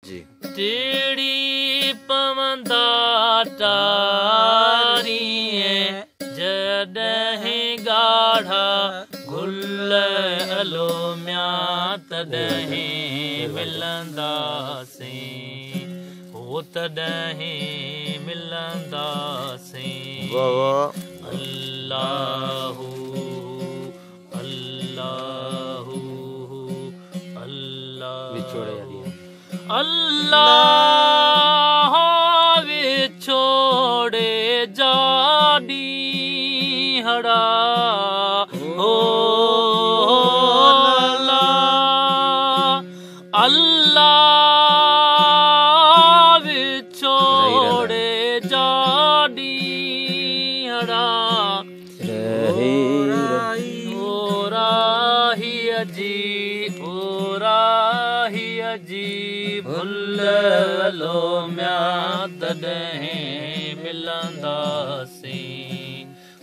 जी टेड़ी पवंदा तारी जॾहिं गाढ़ा गुल अलोम्या तॾहिं मिलंदासीं हो तॾहिं मिलंदासीं अल्लाहु अल्लाहु अल्लाह विछोड़े जाडी हड़ा हो अल्लाह विछोड़े जाडी हड़ा जी भुल लोम्या तॾहिं मिलंदासीं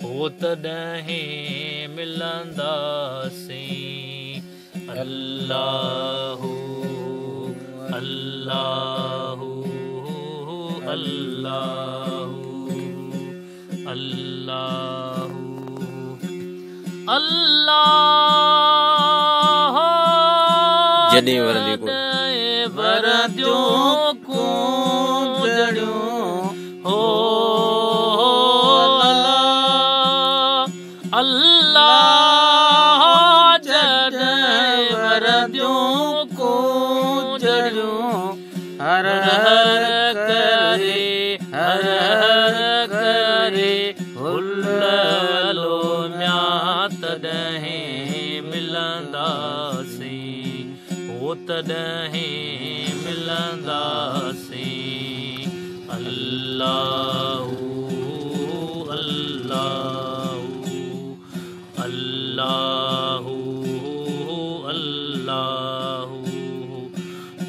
हो तॾहिं मिलंदासीं अल्लाहु अल्लाहु अल्लाहु अल्लाहु अल्लाह जॾहिं वरंदी को वरदियों कूंजड़ियों हो अल्लाह अल्लाह जॾहिं वरदियों कूंजड़ियों हर हर करे हुल लोम्या तॾहिं मिलंदासीं हो तॾहिं मिलंदासीं अल्लाहु अल्लाहु अल्लाहु अल्लाहु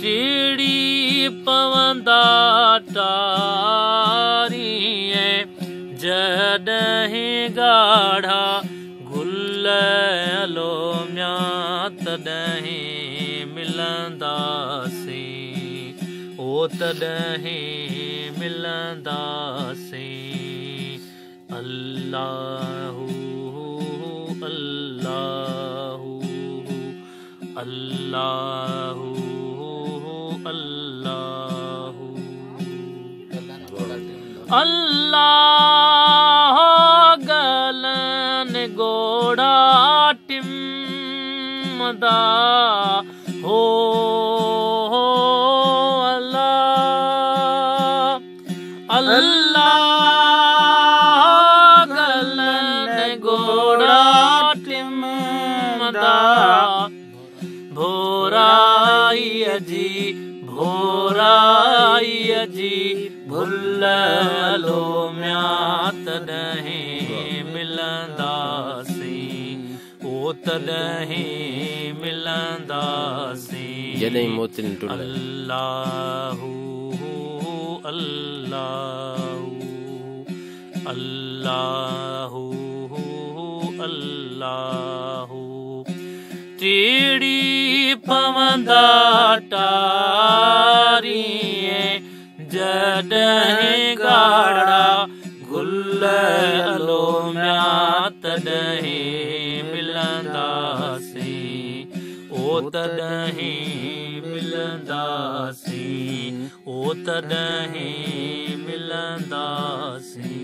टेड़ी पवंदा तारी जॾहिं गाढ़ा गुल लोम्या तॾहिं मिलंदासीं ओ तॾहिं मिलंदासीं अल्लाहु अल्लाहु अल्लाहु अल्लाहु अल्लाह गलन गोड़ा टिमदा हो अल्लाह अल्लाह गलन गोड़ा टिमदा भोराई जी भुल लोम्या तॾहिं मिलंदासीं ओ तॾहिं मिलंदासीं जॾहिं मोतिन टुल अल्लाहु अल्लाहु अल्लाहु अल्लाहु टेड़ी पवंदा तारी जॾहिं गाढ़ा गुल लोम्या तॾहिं मिलंदासीं ओ तॾहिं मिलंदासीं ओ तॾहिं मिलंदासीं